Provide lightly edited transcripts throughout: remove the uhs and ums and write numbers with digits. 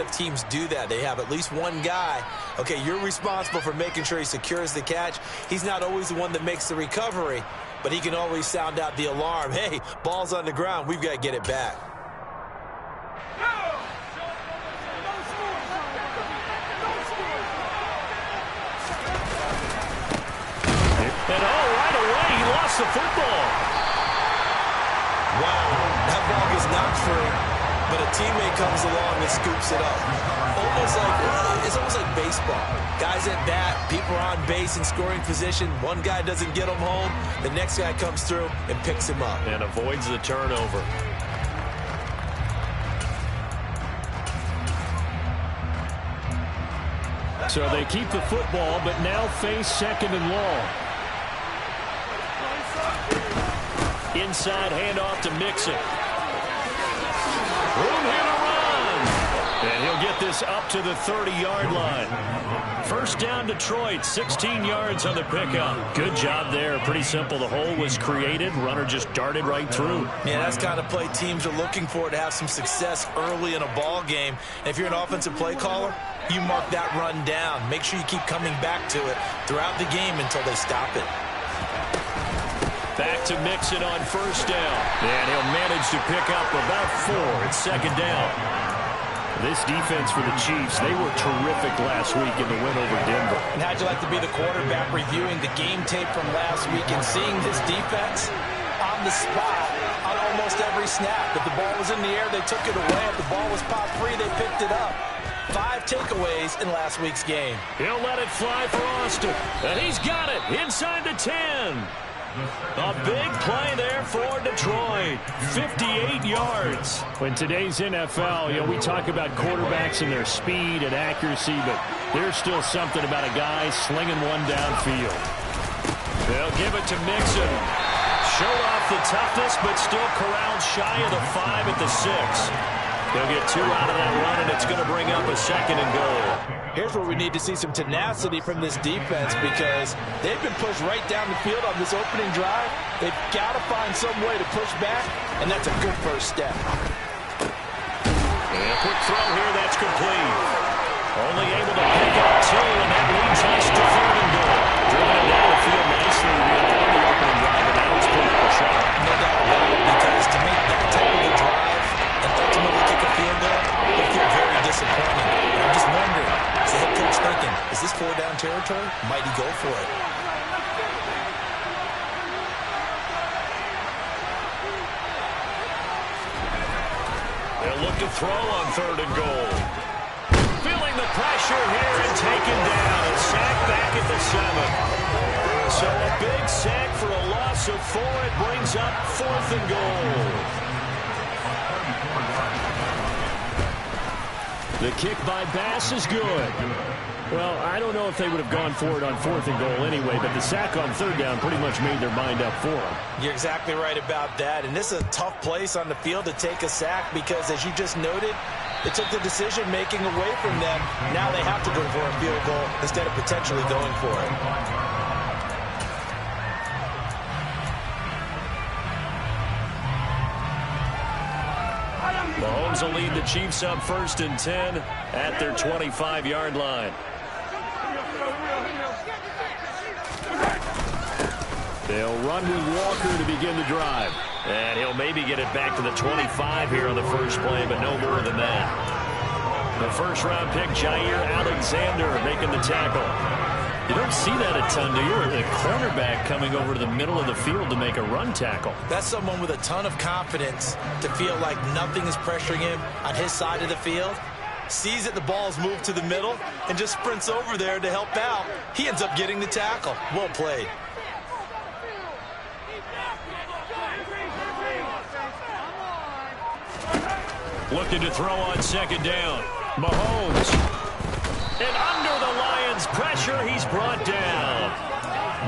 lot of teams do that. They have at least one guy. Okay, you're responsible for making sure he secures the catch. He's not always the one that makes the recovery, but he can always sound out the alarm. Hey, ball's on the ground. We've got to get it back. And right away, he lost the football. Wow, that ball gets knocked free, but a teammate comes along and scoops it up. It's almost like baseball. Guys at bat, people are on base in scoring position. One guy doesn't get him home. The next guy comes through and picks him up. And avoids the turnover. So they keep the football, but now face second and long. Inside handoff to Mixon. Room here to run. And he'll get this up to the 30-yard line. First down, Detroit. 16 yards on the pickup. Good job there. Pretty simple. The hole was created. Runner just darted right through. Yeah, that's the kind of play teams are looking for to have some success early in a ball game. And if you're an offensive play caller, you mark that run down. Make sure you keep coming back to it throughout the game until they stop it. Back to Mixon on first down. And he'll manage to pick up about 4. It's second down. This defense for the Chiefs, they were terrific last week in the win over Denver. And how'd you like to be the quarterback reviewing the game tape from last week and seeing this defense on the spot on almost every snap? If the ball was in the air, they took it away. If the ball was popped free, they picked it up. 5 takeaways in last week's game. He'll let it fly for Austin. And he's got it inside the 10. A big play there for Detroit. 58 yards. In today's NFL, we talk about quarterbacks and their speed and accuracy, but there's still something about a guy slinging one downfield. They'll give it to Mixon. Showed off the toughness, but still corralled shy of the 5 at the 6. They'll get 2 out of that run, and it's going to bring up a second and goal. Here's where we need to see some tenacity from this defense because they've been pushed right down the field on this opening drive. They've got to find some way to push back, and that's a good first step. And a quick throw here, that's complete. Only able to pick up 2, and that leads us to 3rd and goal. Driven down the field nicely on the opening drive, and now it's put up a shot. No doubt about it, because to make that type of a drive and ultimately kick a field goal, it feel very disappointing. And I'm just wondering, is the head coach thinking, is this 4-down territory? Might he go for it? They'll look to throw on 3rd and goal. Feeling the pressure here and taken down. A sack back at the 7. So a big sack for a loss of 4. It brings up 4th and goal. The kick by Bass is good. Well, I don't know if they would have gone for it on 4th and goal anyway, but the sack on 3rd down pretty much made their mind up for them. You're exactly right about that, and this is a tough place on the field to take a sack because, as you just noted, it took the decision-making away from them. Now they have to go for a field goal instead of potentially going for it. Mahomes will lead the Chiefs up 1st and 10 at their 25-yard line. They'll run with Walker to begin the drive. And he'll maybe get it back to the 25 here on the first play, but no more than that. The first-round pick, Jair Alexander, making the tackle. You don't see that a ton, do you? A cornerback coming over to the middle of the field to make a run tackle. That's someone with a ton of confidence to feel like nothing is pressuring him on his side of the field. Sees that the ball's moved to the middle and just sprints over there to help out. He ends up getting the tackle. Well played. Looking to throw on 2nd down. Mahomes. And under the Lions' pressure, he's brought down.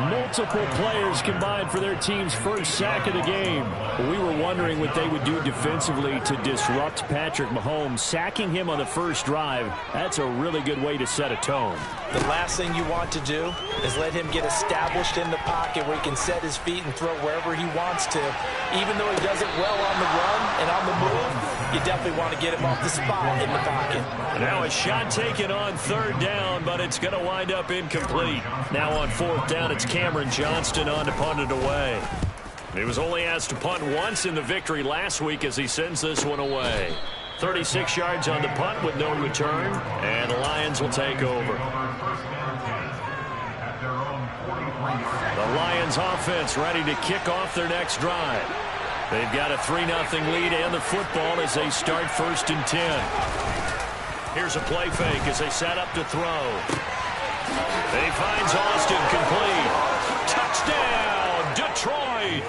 Multiple players combined for their team's first sack of the game. We were wondering what they would do defensively to disrupt Patrick Mahomes. Sacking him on the first drive, that's a really good way to set a tone. The last thing you want to do is let him get established in the pocket where he can set his feet and throw wherever he wants to. Even though he does it well on the run and on the move, you definitely want to get him off the spot in the pocket. Now a shot taken on third down, but it's going to wind up incomplete. Now on fourth down, it's Cameron Johnston on to punt it away. He was only asked to punt once in the victory last week as he sends this one away. 36 yards on the punt with no return, and the Lions will take over. The Lions offense ready to kick off their next drive. They've got a 3-0 lead and the football as they start 1st and 10. Here's a play fake as they set up to throw. He finds Austin complete. Touchdown, Detroit!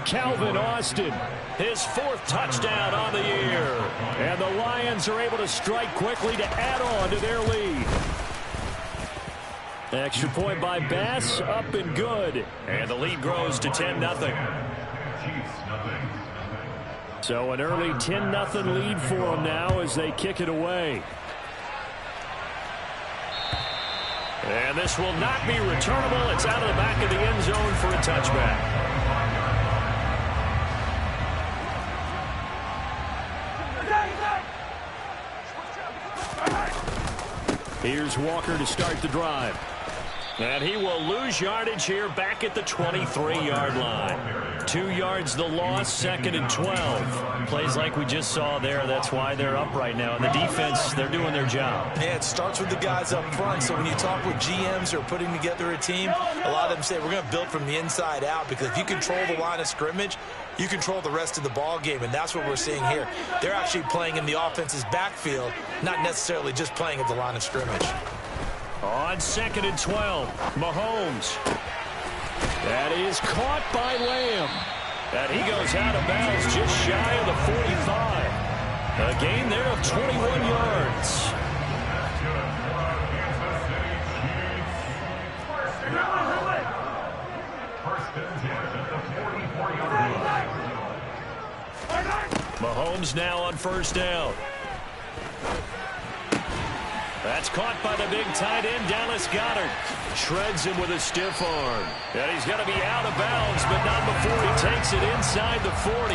Calvin Austin, his 4th touchdown on the year. And the Lions are able to strike quickly to add on to their lead. Extra point by Bass, up and good. And the lead grows to 10-0. So an early 10-0 lead for them now as they kick it away. And this will not be returnable. It's out of the back of the end zone for a touchback. Here's Walker to start the drive. And he will lose yardage here back at the 23-yard line. 2 yards the loss, 2nd and 12. Plays like we just saw there. That's why they're up right now. And the defense, they're doing their job. Yeah, it starts with the guys up front. So when you talk with GMs who are putting together a team, a lot of them say we're going to build from the inside out, because if you control the line of scrimmage, you control the rest of the ball game, and that's what we're seeing here. They're actually playing in the offense's backfield, not necessarily just playing at the line of scrimmage. On 2nd and 12, Mahomes. That is caught by Lamb. And he goes out of bounds just shy of the 45. A gain there of 21 yards. Mahomes now on 1st down. That's caught by the big tight end, Dallas Goedert. Shreds him with a stiff arm. And he's going to be out of bounds, but not before he takes it inside the 40.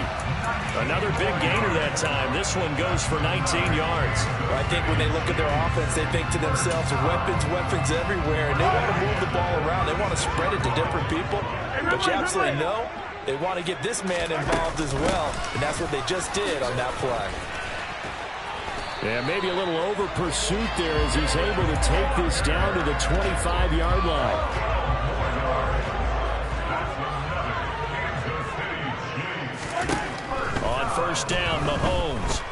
Another big gainer that time. This one goes for 19 yards. Well, I think when they look at their offense, they think to themselves, weapons everywhere, and they want to move the ball around. They want to spread it to different people. But you absolutely know they want to get this man involved as well, and that's what they just did on that play. Yeah, maybe a little over pursuit there as he's able to take this down to the 25-yard line. On 1st down, Mahomes.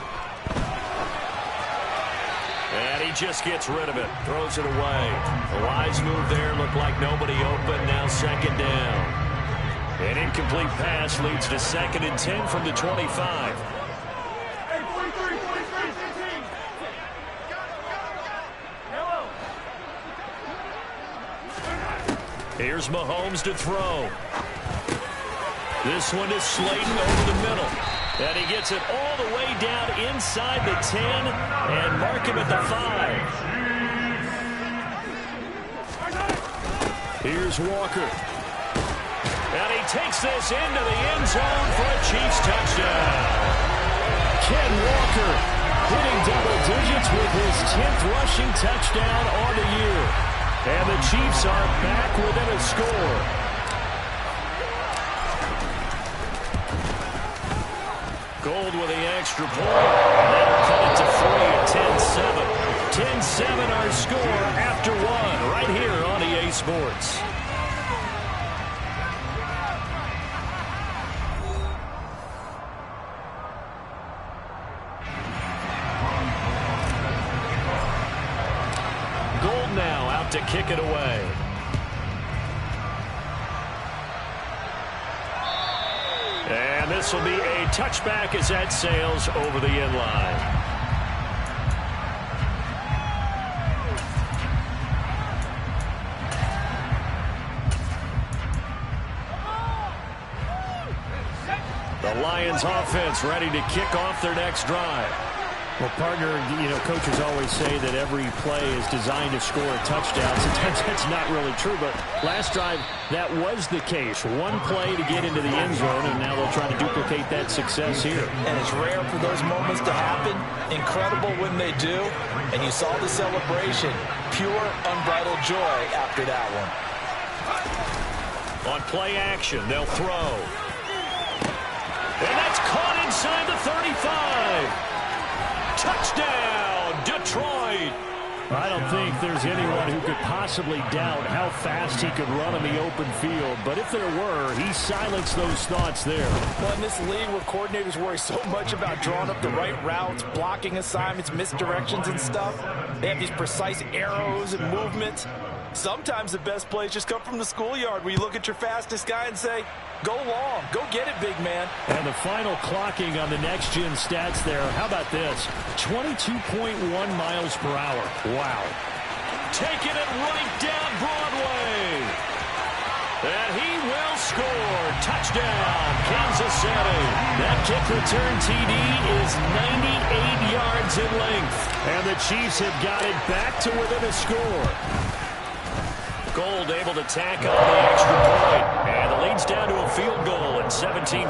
And he just gets rid of it, throws it away. A wise move there, looked like nobody open, now 2nd down. An incomplete pass leads to 2nd and 10 from the 25. Here's Mahomes to throw. This one is Slayton over the middle. And he gets it all the way down inside the 10 and mark him at the 5. Here's Walker. And he takes this into the end zone for a Chiefs touchdown. Ken Walker hitting double digits with his 10th rushing touchdown on the year. And the Chiefs are back within a score. Gold with the extra point. And that'll cut it to 3 at 10-7. 10-7 our score after 1 right here on EA Sports. Gold now out to kick it away. And this will be a touchback as that sails over the end line. The Lions offense ready to kick off their next drive. Well, partner, coaches always say that every play is designed to score a touchdown. Sometimes that's not really true, but last drive, that was the case. One play to get into the end zone, and now they'll try to duplicate that success here. And it's rare for those moments to happen. Incredible when they do. And you saw the celebration. Pure, unbridled joy after that one. On play action, they'll throw. And that's caught inside the 35. Touchdown, Detroit. I don't think there's anyone who could possibly doubt how fast he could run on the open field. But if there were, he silenced those thoughts there. Well, in this league where coordinators worry so much about drawing up the right routes, blocking assignments, misdirections and stuff, they have these precise arrows and movements. Sometimes the best plays just come from the schoolyard where you look at your fastest guy and say, go long, go get it, big man. And the final clocking on the next-gen stats there. How about this? 22.1 miles per hour. Wow. Taking it right down Broadway. And he will score. Touchdown, Kansas City. That kick return TD is 98 yards in length. And the Chiefs have got it back to within a score. Gold able to tack on the extra point. And the lead's down to a field goal at 17-14.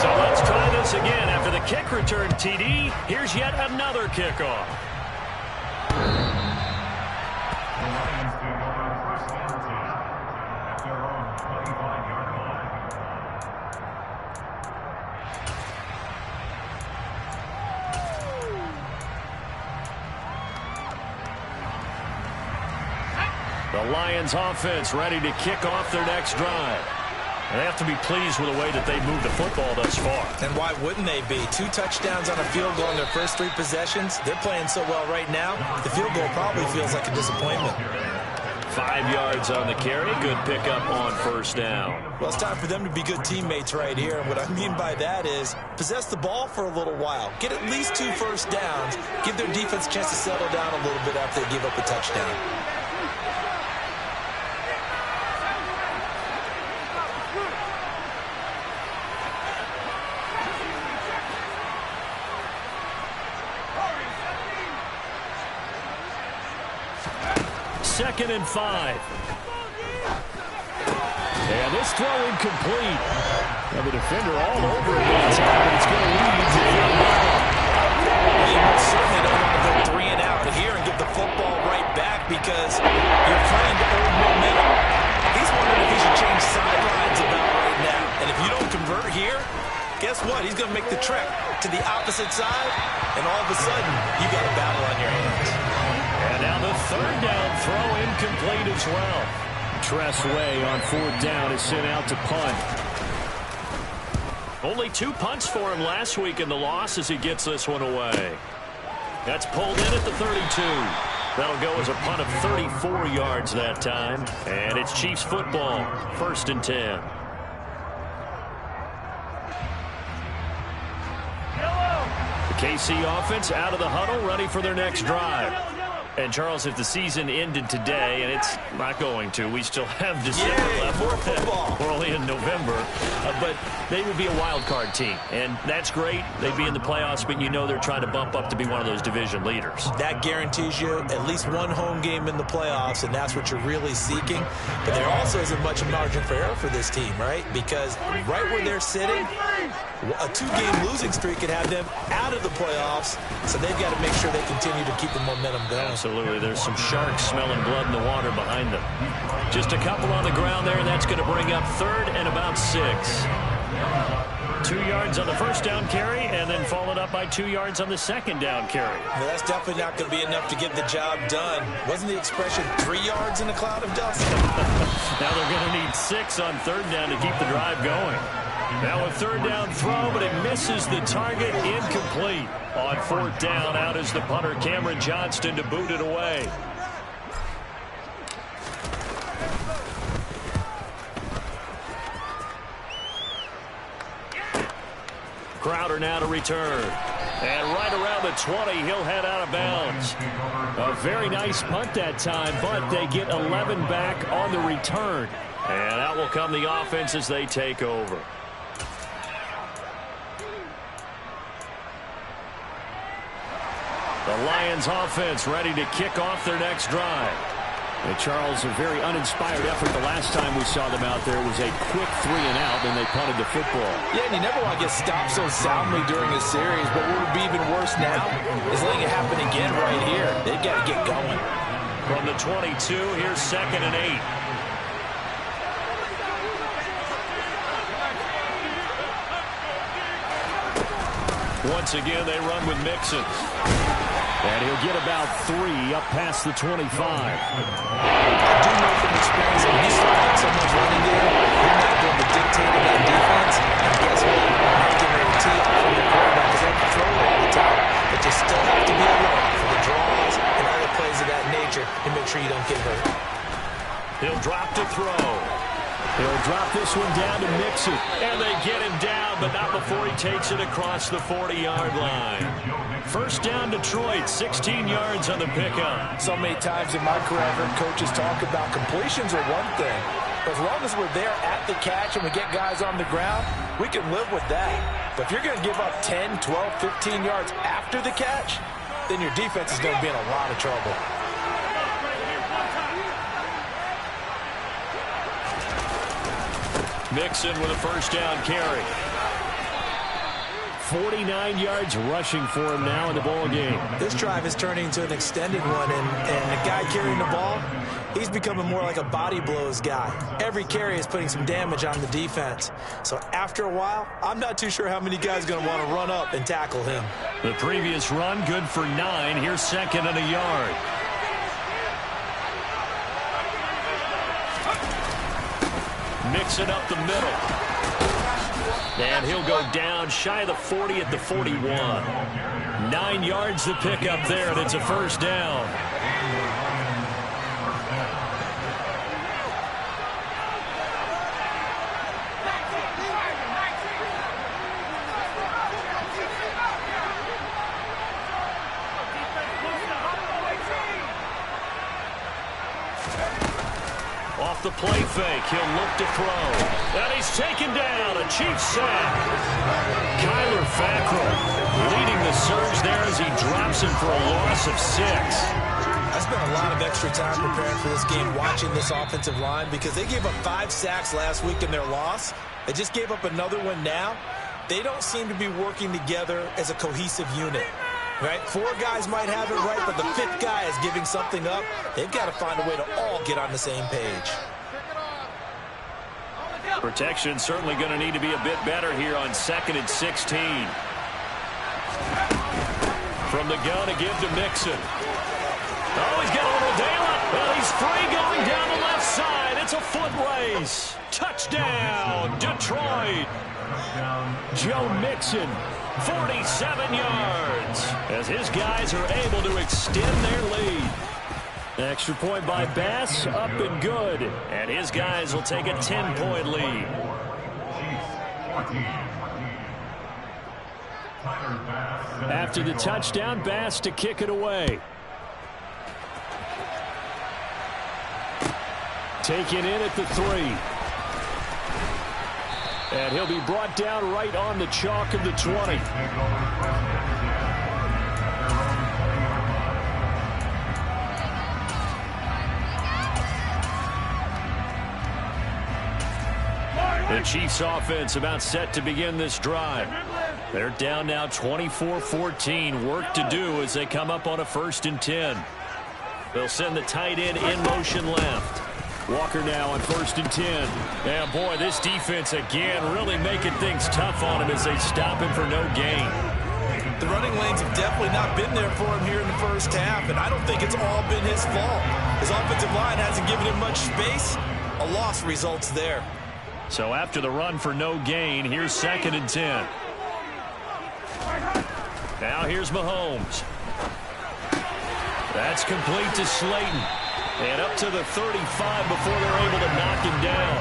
So let's try this again. After the kick return TD, here's yet another kickoff. The Lions offense ready to kick off their next drive. They have to be pleased with the way that they've moved the football thus far. And why wouldn't they be? 2 touchdowns on a field goal in their first 3 possessions. They're playing so well right now, the field goal probably feels like a disappointment. 5 yards on the carry. Good pickup on first down. Well, it's time for them to be good teammates right here. And what I mean by that is possess the ball for a little while. Get at least 2 first downs. Give their defense a chance to settle down a little bit after they give up a touchdown. Second and 5. And this throw incomplete. Now the defender all over it that time, but it's going to lead to field goal. You certainly don't want to go 3 and out here and give the football right back because you're trying to earn momentum. He's wondering if he should change sidelines about right now. And if you don't convert here, guess what? He's going to make the trek to the opposite side, and all of a sudden, you got a battle on your hands. And now the third down throw incomplete as well. Tress Way on 4th down is sent out to punt. Only 2 punts for him last week in the loss as he gets this one away. That's pulled in at the 32. That'll go as a punt of 34 yards that time. And it's Chiefs football, 1st and 10. The KC offense out of the huddle, ready for their next drive. And, Charles, if the season ended today, and it's not going to, we still have December left. More football. We're only in November. But they would be a wild card team. And that's great. They'd be in the playoffs, but you know they're trying to bump up to be one of those division leaders. That guarantees you at least 1 home game in the playoffs, and that's what you're really seeking. But there also isn't much margin for error for this team, right? Because right where they're sitting, a 2-game losing streak could have them out of the playoffs, so they've got to make sure they continue to keep the momentum going. Absolutely. There's some sharks smelling blood in the water behind them. Just a couple on the ground there, and that's going to bring up 3rd and about 6. 2 yards on the first down carry, and then followed up by 2 yards on the second down carry. Well, that's definitely not going to be enough to get the job done. Wasn't the expression 3 yards in a cloud of dust? Now they're going to need 6 on 3rd down to keep the drive going. Now a 3rd down throw, but it misses the target, incomplete. On 4th down, out is the punter, Cameron Johnston, to boot it away. Crowder now to return. And right around the 20, he'll head out of bounds. A very nice punt that time, but they get 11 back on the return. And out will come the offense as they take over. The Lions offense ready to kick off their next drive. And Charles, a very uninspired effort. The last time we saw them out there was a quick 3-and-out, and they punted the football. Yeah, and you never want to get stopped so soundly during a series, but what would be even worse now is letting it happen again right here. They've got to get going. From the 22, here's 2nd and 8. Once again, they run with Mixon. And he'll get about 3 up past the 25. I do know from experience that when you start getting so much running game, you're not going to dictate to that defense. And guess what? You're not getting ready to tee off from the quarterback because they control it all the time. But you still have to be alert for the draws and other plays of that nature and make sure you don't get hurt. He'll drop to throw. He'll drop this one down to Mixon. And they get him down, but not before he takes it across the 40-yard line. First down, Detroit, 16 yards on the pickup. So many times in my career, I've heard coaches talk about completions are one thing. But as long as we're there at the catch and we get guys on the ground, we can live with that. But if you're going to give up 10, 12, 15 yards after the catch, then your defense is going to be in a lot of trouble. Mixon with a first down carry. 49 yards rushing for him now in the ball game. This drive is turning into an extended one, and the guy carrying the ball, he's becoming more like a body blows guy. Every carry is putting some damage on the defense. So after a while, I'm not too sure how many guys are going to want to run up and tackle him. The previous run good for 9. Here's 2nd and a yard. Mix it up the middle. And he'll go down shy of the 40 at the 41. 9 yards to pick up there, and it's a first down. Off the play fake, he'll look to throw. And he's taken down, a Chiefs sack. Kyler Fackrell leading the surge there as he drops him for a loss of 6. I spent a lot of extra time preparing for this game, watching this offensive line, because they gave up 5 sacks last week in their loss. They just gave up another one now. They don't seem to be working together as a cohesive unit. Right? 4 guys might have it right, but the 5th guy is giving something up. They've got to find a way to all get on the same page. Protection certainly going to need to be a bit better here on 2nd and 16. From the gun to give to Mixon. Oh, he's got a little daylight. Well, he's free going down the left side. It's a foot race. Touchdown, Detroit. Joe Mixon, 47 yards, as his guys are able to extend their lead. Extra point by Bass, up and good. And his guys will take a 10-point lead. After the touchdown, Bass to kick it away. Taken in at the 3. And he'll be brought down right on the chalk of the 20. The Chiefs offense about set to begin this drive. They're down now 24-14. Work to do as they come up on a 1st and 10. They'll send the tight end in motion left. Walker now on 1st and 10. And boy, this defense again really making things tough on him as they stop him for no gain. The running lanes have definitely not been there for him here in the first half, and I don't think it's all been his fault. His offensive line hasn't given him much space. A loss results there. So after the run for no gain, here's 2nd and 10. Now here's Mahomes. That's complete to Slayton. And up to the 35 before they're able to knock him down.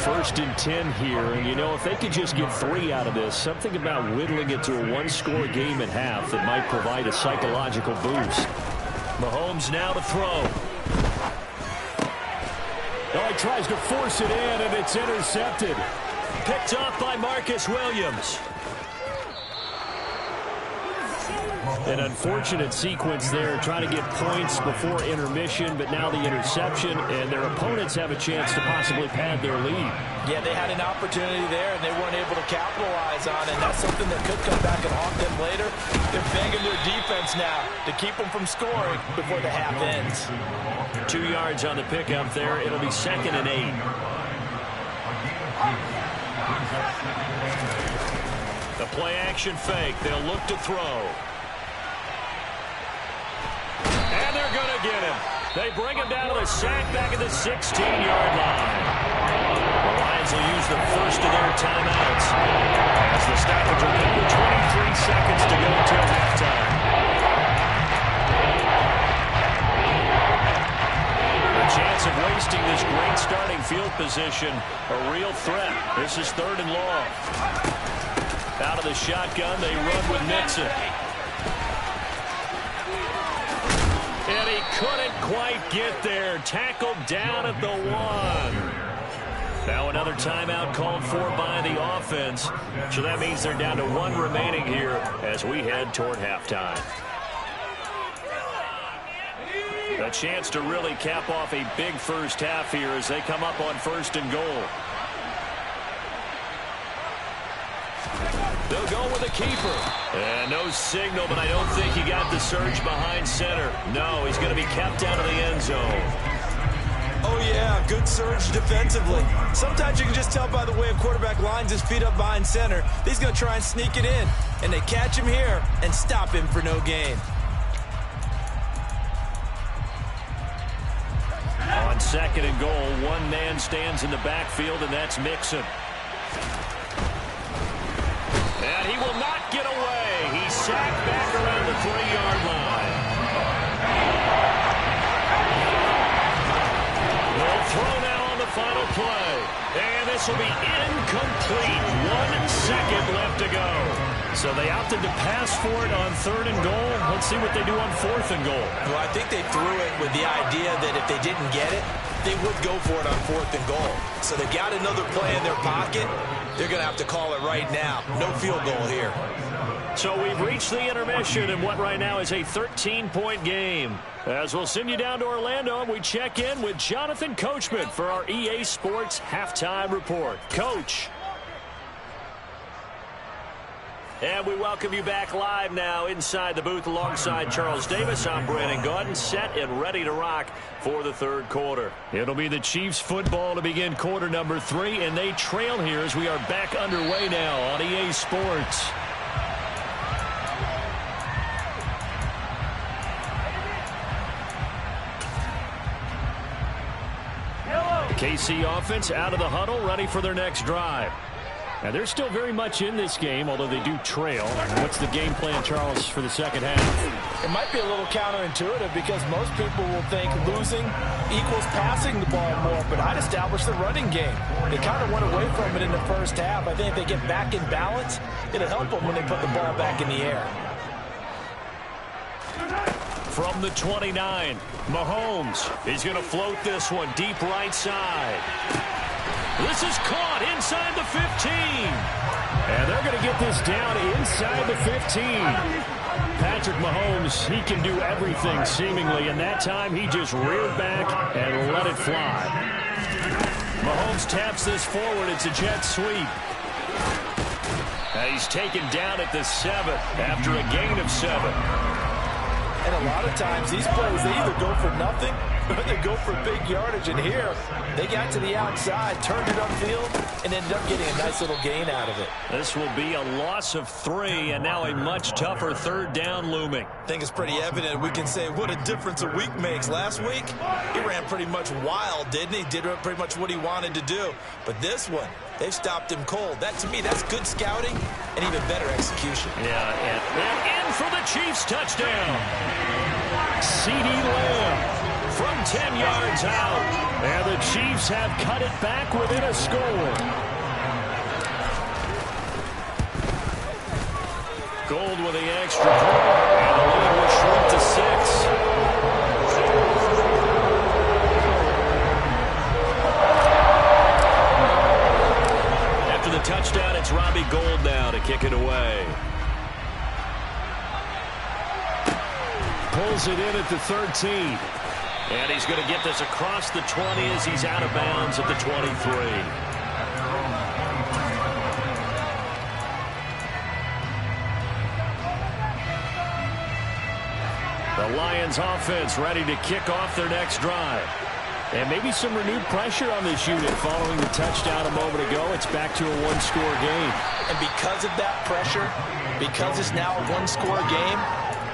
1st and 10 here, and you know, if they could just get 3 out of this, something about whittling it to a 1-score game at half that might provide a psychological boost. Mahomes now to throw. Oh, he tries to force it in, and it's intercepted. Picked off by Marcus Williams. An unfortunate sequence there, trying to get points before intermission, but now the interception, and their opponents have a chance to possibly pad their lead. Yeah, they had an opportunity there, and they weren't able to capitalize on it, and that's something that could come back and haunt them later. They're banging their defense now to keep them from scoring before the half ends. 2 yards on the pickup there. It'll be 2nd and 8. The play-action fake. They'll look to throw. And they're going to get him. They bring him down to the sack back at the 16-yard line. The Lions will use the first of their timeouts as the stoppage will come with 23 seconds to go until halftime. The chance of wasting this great starting field position, a real threat. This is 3rd and long. Out of the shotgun, they run with Mixon. And he couldn't quite get there. Tackled down at the 1. Now another timeout called for by the offense. So that means they're down to 1 remaining here as we head toward halftime. A chance to really cap off a big first half here as they come up on 1st and goal. They'll go with a keeper. And no signal, but I don't think he got the surge behind center. No, he's going to be kept out of the end zone. Oh, yeah, good surge defensively. Sometimes you can just tell by the way a quarterback lines his feet up behind center. He's going to try and sneak it in. And they catch him here and stop him for no gain. On 2nd and goal, one man stands in the backfield, and that's Mixon. And he will not get away. He's sacked back around the 3-yard line. They'll throw now on the final play. And this will be incomplete. 1 second left to go. So they opted to pass for it on 3rd and goal. Let's see what they do on 4th and goal. Well, I think they threw it with the idea that if they didn't get it, they would go for it on 4th and goal. So they've got another play in their pocket. They're going to have to call it right now. No field goal here. So we've reached the intermission in what right now is a 13-point game. As we'll send you down to Orlando, and we check in with Jonathan Coachman for our EA Sports Halftime Report. Coach. And we welcome you back live now inside the booth alongside Charles Davis. I'm Brandon Gaudin, set and ready to rock for the 3rd quarter. It'll be the Chiefs football to begin quarter number 3, and they trail here as we are back underway now on EA Sports. KC offense out of the huddle, ready for their next drive. Now, they're still very much in this game, although they do trail. What's the game plan, Charles, for the second half? It might be a little counterintuitive because most people will think losing equals passing the ball more, but I'd establish the running game. They kind of went away from it in the first half. I think if they get back in balance, it'll help them when they put the ball back in the air. From the 29, Mahomes. He's going to float this one deep right side. This is caught inside the 15. And they're going to get this down inside the 15. Patrick Mahomes, he can do everything seemingly, and that time he just reared back and let it fly. Mahomes taps this forward. It's a jet sweep. He's taken down at the 7 after a gain of 7. And a lot of times these plays, they either go for nothing or they go for big yardage. And here, they got to the outside, turned it upfield, and ended up getting a nice little gain out of it. This will be a loss of 3, and now a much tougher 3rd down looming. I think it's pretty evident. We can say what a difference a week makes. Last week, he ran pretty much wild, didn't he? Did pretty much what he wanted to do. But this one, they've stopped him cold. That, to me, that's good scouting and even better execution. Yeah, and in for the Chiefs touchdown. CeeDee Lamb from 10 yards out. And the Chiefs have cut it back within a score. Gold with the extra point. And the lead will shrink to 6. After the touchdown, it's Robbie Gould now to kick it away. pulls it in at the 13. And he's going to get this across the 20 as he's out of bounds at the 23. The Lions offense ready to kick off their next drive. And maybe some renewed pressure on this unit following the touchdown a moment ago. It's back to a one-score game. And because of that pressure, because it's now a one-score game,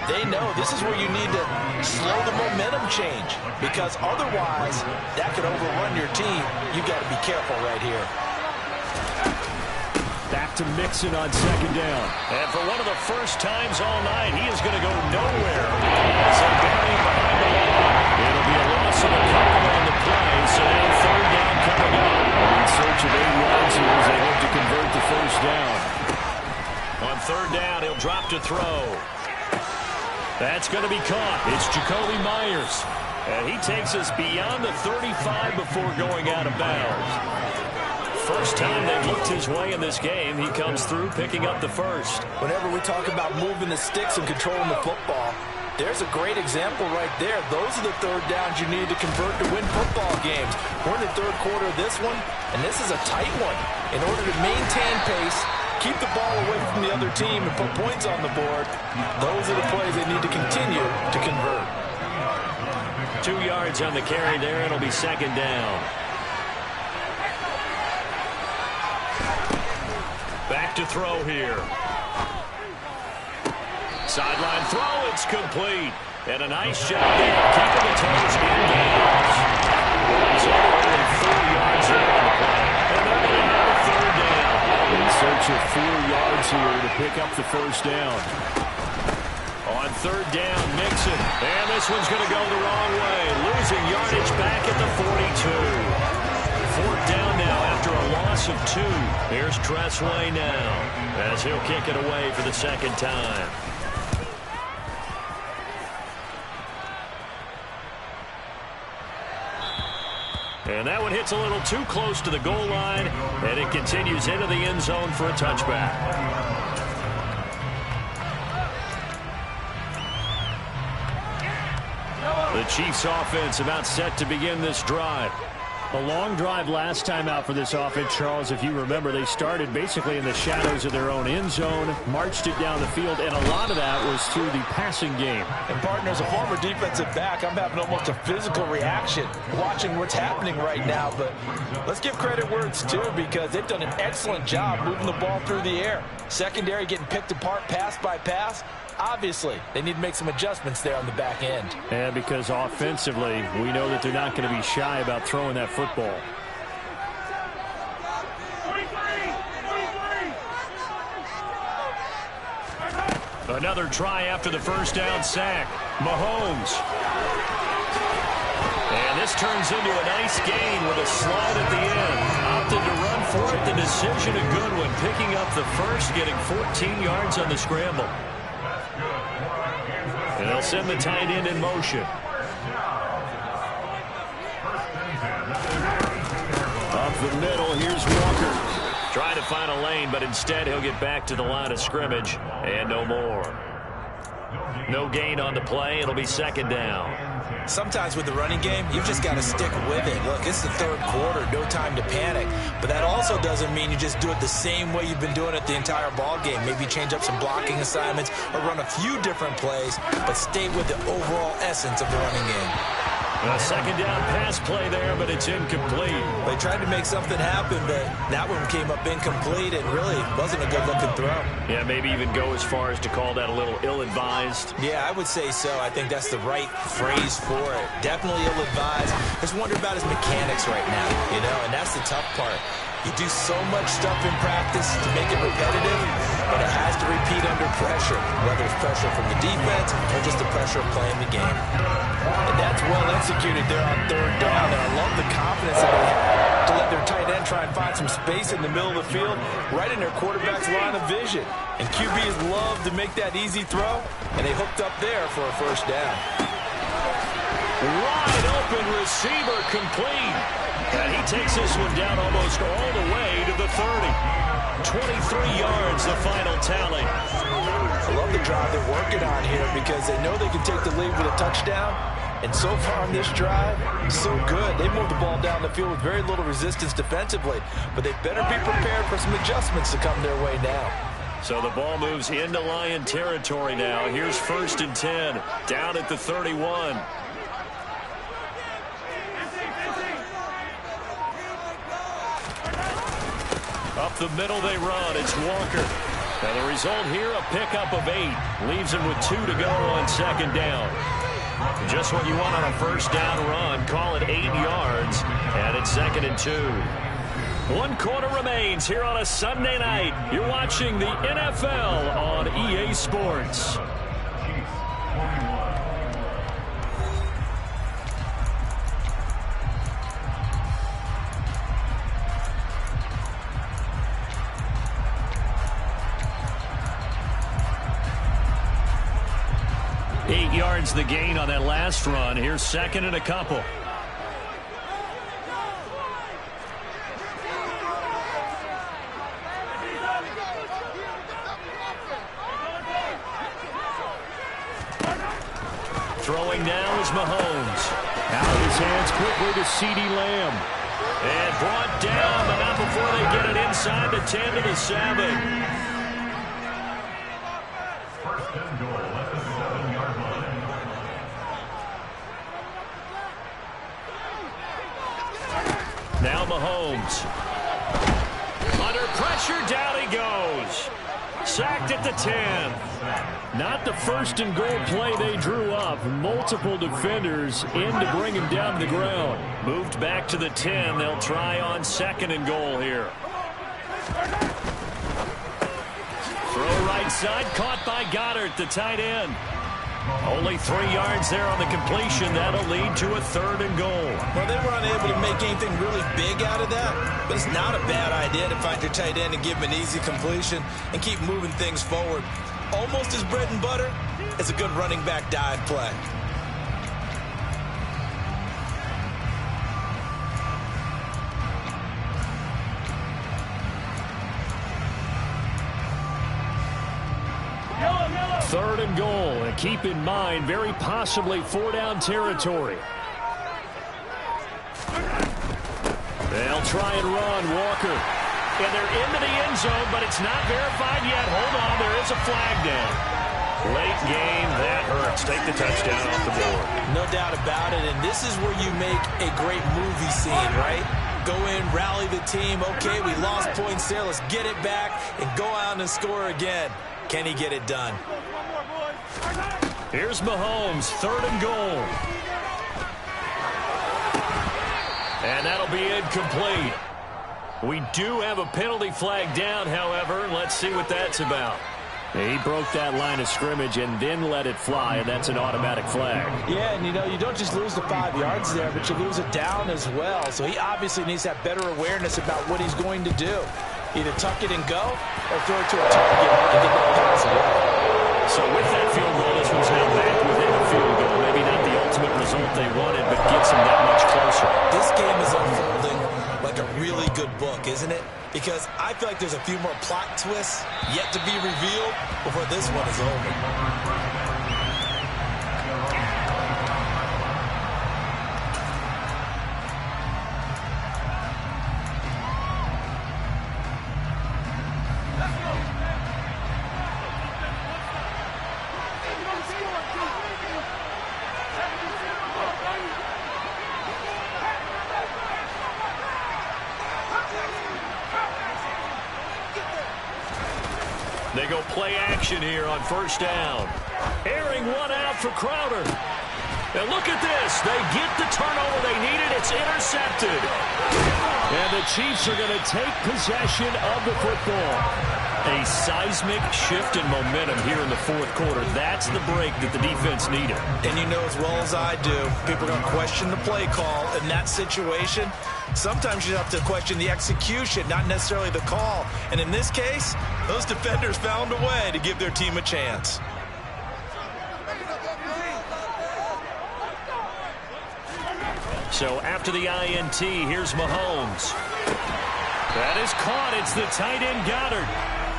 they know this is where you need to slow the momentum change. Because otherwise, that could overrun your team. You got to be careful right here. Back to Mixon on second down. And for one of the first times all night, he is going to go nowhere. As they bury him behind the line. It'll be a loss of a couple on the play, so now third down coming up. In search of 8 yards here as they hope to convert the first down. On third down, he'll drop to throw. That's going to be caught. It's Jacoby Myers. And he takes us beyond the 35 before going out of bounds. First time they've looked his way in this game, he comes through picking up the first. Whenever we talk about moving the sticks and controlling the football, there's a great example right there. Those are the third downs you need to convert to win football games. We're in the third quarter of this one, and this is a tight one. In order to maintain pace, keep the ball away from the other team, and put points on the board, those are the plays they need to continue to convert. 2 yards on the carry there. It'll be second down. Back to throw here. Sideline throw, it's complete. And a nice job there, keeping the toes engaged. He's only 4 yards there on the play. And they're going to have a third down. In search of 4 yards here to pick up the first down. On third down, Mixon. And this one's going to go the wrong way. Losing yardage back at the 42. Fourth down now after a loss of 2. Here's Tressway now as he'll kick it away for the second time. And that one hits a little too close to the goal line, and it continues into the end zone for a touchback. The Chiefs offense about set to begin this drive. A long drive last time out for this offense, Charles. If you remember, they started basically in the shadows of their own end zone, marched it down the field, and a lot of that was through the passing game. And, partner, as a former defensive back, I'm having almost a physical reaction watching what's happening right now. But let's give credit where it's due, because they've done an excellent job moving the ball through the air. Secondary getting picked apart pass by pass. Obviously, they need to make some adjustments there on the back end. And because offensively, we know that they're not going to be shy about throwing that football. Another try after the first down sack. Mahomes. And this turns into a nice gain with a slide at the end. Opted to run for it. The decision a good one. Picking up the first, getting 14 yards on the scramble. And they'll send the tight end in motion. Up the middle, here's Walker. Trying to find a lane, but instead he'll get back to the line of scrimmage. And no more. No gain on the play. It'll be second down. Sometimes with the running game, you've just got to stick with it. Look, it's the third quarter, no time to panic. But that also doesn't mean you just do it the same way you've been doing it the entire ball game. Maybe change up some blocking assignments or run a few different plays, but stay with the overall essence of the running game. A second down pass play there, but it's incomplete. They tried to make something happen, but that one came up incomplete and really wasn't a good-looking throw. Yeah, maybe even go as far as to call that a little ill-advised. Yeah, I would say so. I think that's the right phrase for it. Definitely ill-advised. Just wonder about his mechanics right now, you know, and that's the tough part. You do so much stuff in practice to make it repetitive, but it has to repeat under pressure, whether it's pressure from the defense or just the pressure of playing the game. And that's well executed there on third down, and I love the confidence that they have to let their tight end try and find some space in the middle of the field, right in their quarterback's line of vision. And QBs love to make that easy throw, and they hooked up there for a first down. Wide open receiver complete. And he takes this one down almost all the way to the 30. 23 yards, the final tally. I love the drive they're working on here because they know they can take the lead with a touchdown. And so far on this drive, so good. They moved the ball down the field with very little resistance defensively. But they better be prepared for some adjustments to come their way now. So the ball moves into Lion territory now. Here's 1st and 10, down at the 31. Up the middle they run. It's Walker. Now the result here, a pickup of 8. Leaves him with 2 to go on 2nd down. Just what you want on a 1st down run. Call it 8 yards. And it's 2nd and 2. 1 quarter remains here on a Sunday night. You're watching the NFL on EA Sports. The gain on that last run. Here's 2nd and a couple. Throwing now is Mahomes. Out of his hands quickly to CeeDee Lamb. And brought down, but not before they get it inside the 10 to the 7. Now Mahomes. Under pressure, down he goes. Sacked at the 10. Not the 1st and goal play they drew up. Multiple defenders in to bring him down to the ground. Moved back to the 10. They'll try on 2nd and goal here. Throw right side, caught by Goddard, the tight end. Only 3 yards there on the completion. That'll lead to a 3rd and goal. Well, they were unable to make anything really big out of that, but it's not a bad idea to find your tight end and give him an easy completion and keep moving things forward. Almost as bread and butter as a good running back dive play. Third and goal, and keep in mind, very possibly 4-down territory. They'll try and run, Walker. And they're into the end zone, but it's not verified yet. Hold on, there is a flag down. Late game, that hurts. Take the touchdown off the board. No doubt about it, and this is where you make a great movie scene, right? Go in, rally the team. Okay, we lost points there. Let's get it back and go out and score again. Can he get it done? Here's Mahomes, 3rd and goal. And that'll be incomplete. We do have a penalty flag down, however. Let's see what that's about. He broke that line of scrimmage and then let it fly, and that's an automatic flag. Yeah, and you don't just lose the 5 yards there, but you lose it down as well. So he obviously needs to have better awareness about what he's going to do. Either tuck it and go or throw it to a target and get that pass away. So with that field goal, this one's now back within a field goal. Maybe not the ultimate result they wanted, but gets them that much closer. This game is unfolding like a really good book, isn't it? Because I feel like there's a few more plot twists yet to be revealed before this one is over. They go play action here on 1st down. Airing one out for Crowder. And look at this. They get the turnover they needed. It's intercepted. And the Chiefs are going to take possession of the football. A seismic shift in momentum here in the 4th quarter. That's the break that the defense needed. And you know as well as I do, people are going to question the play call in that situation. Sometimes you have to question the execution, not necessarily the call. And in this case, those defenders found a way to give their team a chance. So after the INT, here's Mahomes. That is caught. It's the tight end Goddard.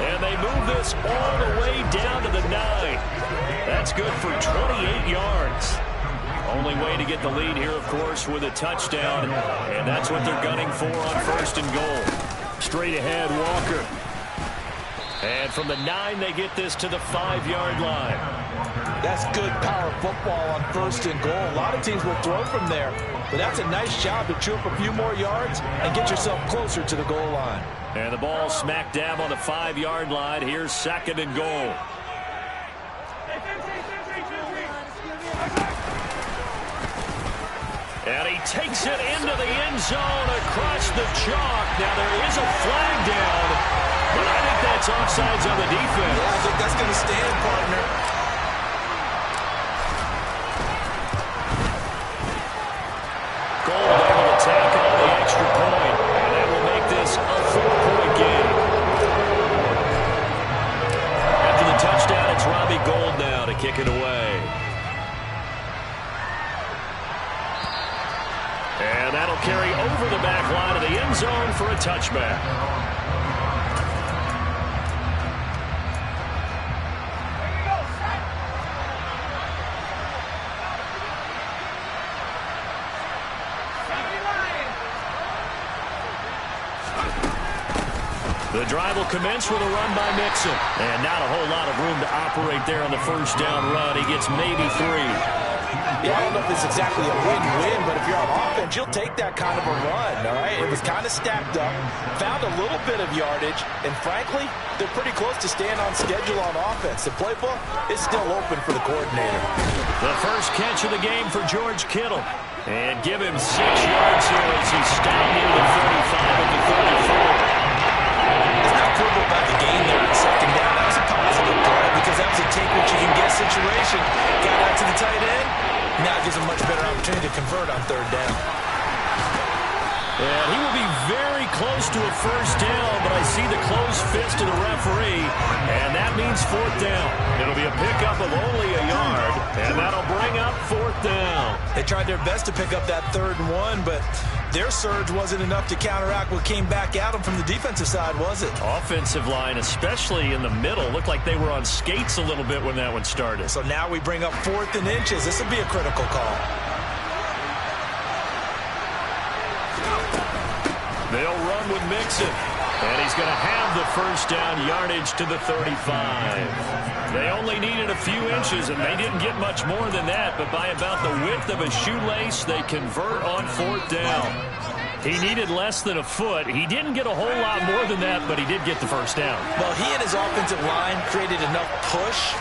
And they move this all the way down to the 9. to get the lead here, of course, with a touchdown. And that's what they're gunning for on 1st and goal. Straight ahead, Walker. And from the 9, they get this to the 5-yard line. That's good power football on 1st and goal. A lot of teams will throw from there, but that's a nice job to chew up a few more yards and get yourself closer to the goal line. And the ball smack dab on the 5-yard line. Here's 2nd and goal. And he takes it into the end zone across the chalk. Now there is a flag down, but I think that's offsides on the defense. Yeah, I think that's going to stand, partner. Gold able to tackle on the extra point, and that will make this a 4-point game. After the touchdown, it's Robbie Gould now to kick it away. And that'll carry over the back line of the end zone for a touchback. The drive will commence with a run by Mixon. And not a whole lot of room to operate there on the 1st down run. He gets maybe 3. Yeah, I don't know if it's exactly a win-win, but if you're on offense, you'll take that kind of a run, all right? It was kind of stacked up, found a little bit of yardage, and frankly, they're pretty close to staying on schedule on offense. The playbook is still open for the coordinator. The first catch of the game for George Kittle. And give him 6 yards here as he's stopped near the 35 at the 34. It's not quibble about the game there on 2nd down. That was a positive play because that was a take-what-you-can-get situation. Got out to the tight end. Now it gives him much better opportunity to convert on 3rd down. And he will be very close to a 1st down, but I see the closed fist of the referee, and that means 4th down. It'll be a pickup of only a yard, and that'll bring up 4th down. They tried their best to pick up that 3rd and 1, but their surge wasn't enough to counteract what came back at them from the defensive side, was it? Offensive line, especially in the middle, looked like they were on skates a little bit when that one started. So now we bring up 4th and inches. This will be a critical call. They'll run with Mixon, and he's going to have the 1st down yardage to the 35. They only needed a few inches, and they didn't get much more than that, but by about the width of a shoelace, they convert on 4th down. He needed less than a foot. He didn't get a whole lot more than that, but he did get the 1st down. Well, he and his offensive line created enough push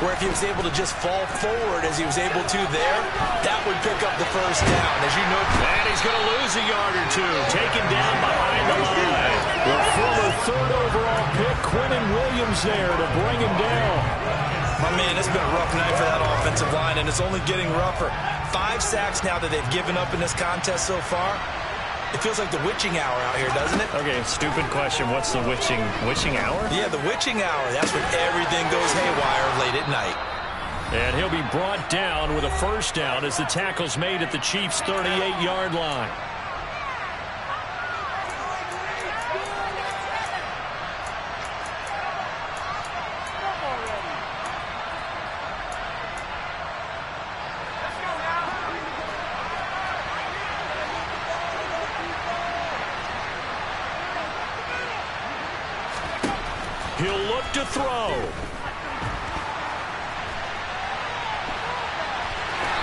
where if he was able to just fall forward as he was able to there, that would pick up the 1st down. As you know, and he's going to lose a yard or two, taken down behind the line. The former 3rd overall pick, Quentin Williams there to bring him down. My man, it's been a rough night for that offensive line, and it's only getting rougher. 5 sacks now that they've given up in this contest so far. It feels like the witching hour out here, doesn't it? Okay, stupid question. What's the witching hour? Yeah, the witching hour. That's when everything goes haywire late at night. And he'll be brought down with a 1st down as the tackle's made at the Chiefs' 38-yard line. He'll look to throw.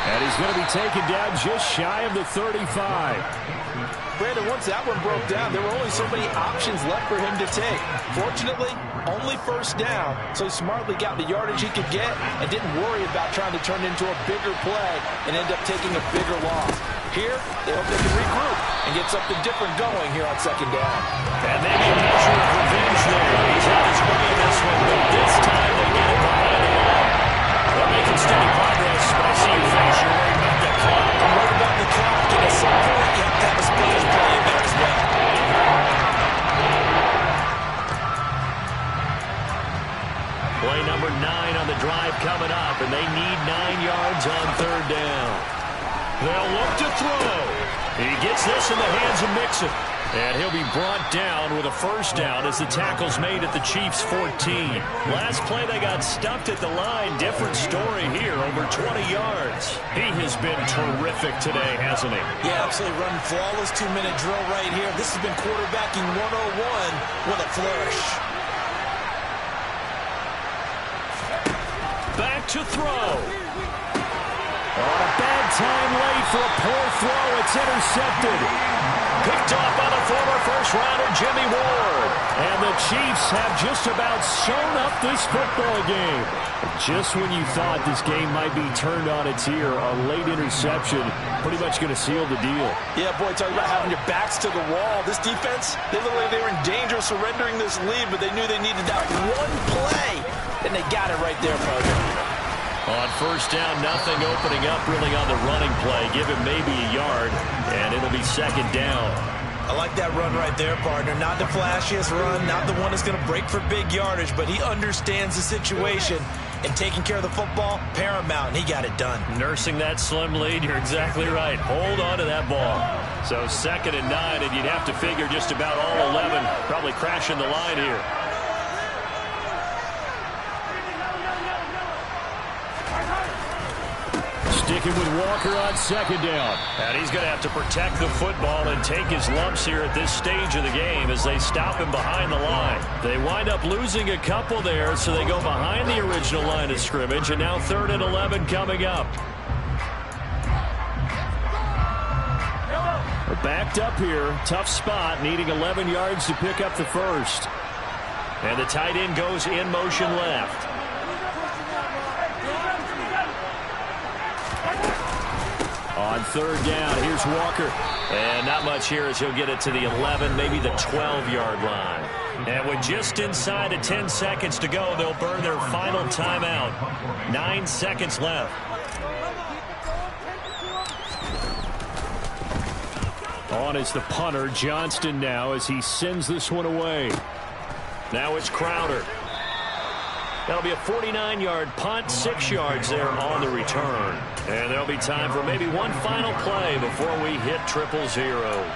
And he's going to be taken down just shy of the 35. Brandon, once that one broke down, there were only so many options left for him to take. Fortunately, only 1st down, so he smartly got the yardage he could get and didn't worry about trying to turn it into a bigger play and end up taking a bigger loss. Here, they hope they can regroup and get something different going here on 2nd down. And maybe a measure of revenge there. He's had his way in this one, but this time they get it behind the line. They're making steady progress, but I see you face. You're worried about the clock. I'm worried about the clock, and at some point, you have to have a splash play in there as well. Play number 9 on the drive coming up, and they need 9 yards on 3rd down. They'll look to throw. He gets this in the hands of Mixon. And he'll be brought down with a first down as the tackle's made at the Chiefs' 14. Last play they got stuffed at the line. Different story here, over 20 yards. He has been terrific today, hasn't he? Yeah, absolutely running flawless 2-minute drill right here. This has been quarterbacking 101 with a flourish. Back to throw. On a bad time late for a poor throw. It's intercepted. Picked off by the former first-rounder Jimmy Ward. And the Chiefs have just about sewn up this football game. Just when you thought this game might be turned on its ear, a late interception pretty much going to seal the deal. Yeah, boy, talking about having your backs to the wall. This defense, they looked like they were in danger of surrendering this lead, but they knew they needed that one play, and they got it right there, partner. On first down, nothing opening up really on the running play. Give him maybe a yard, and it'll be second down. I like that run right there, partner. Not the flashiest run, not the one that's going to break for big yardage, but he understands the situation, and taking care of the football, paramount, and he got it done. Nursing that slim lead, you're exactly right. Hold on to that ball. So 2nd and 9, and you'd have to figure just about all 11 probably crashing the line here. Sticking with Walker on 2nd down. And he's going to have to protect the football and take his lumps here at this stage of the game as they stop him behind the line. They wind up losing a couple there, so they go behind the original line of scrimmage, and now 3rd and 11 coming up. We're backed up here. Tough spot, needing 11 yards to pick up the first. And the tight end goes in motion left. On 3rd down, here's Walker. And not much here as he'll get it to the 11, maybe the 12-yard line. And with just inside of 10 seconds to go, they'll burn their final timeout. 9 seconds left. On is the punter, Johnston now, as he sends this one away. Now it's Crowder. That'll be a 49-yard punt, 6 yards there on the return. And there'll be time for maybe one final play before we hit triple zeros.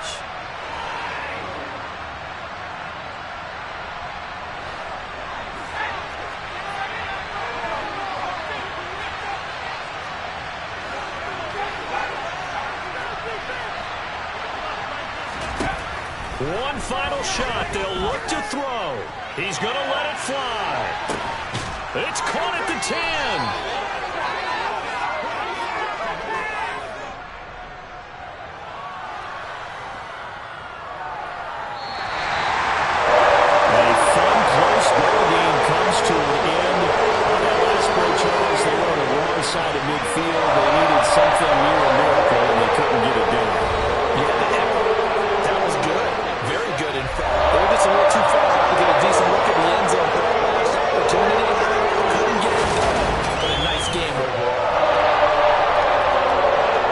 One final shot. They'll look to throw. He's going to let it fly. It's caught at the 10. A fun, close ball game comes to an end. On that last play, Charles, they were on the wrong side of midfield. They needed something near a miracle, and they couldn't get it done. Yeah, that was good. Very good, in fact. They were just a little too far out to get a decent look at the end zone. Opportunity. Couldn't get it done. But a nice game overall.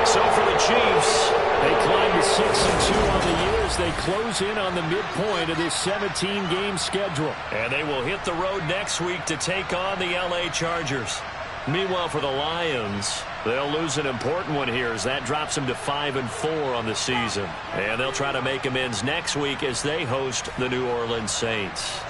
So for the Chiefs, they climb to 6-2 on the year as they close in on the midpoint of this 17-game schedule. And they will hit the road next week to take on the LA Chargers. Meanwhile, for the Lions, they'll lose an important one here as that drops them to 5-4 on the season. And they'll try to make amends next week as they host the New Orleans Saints.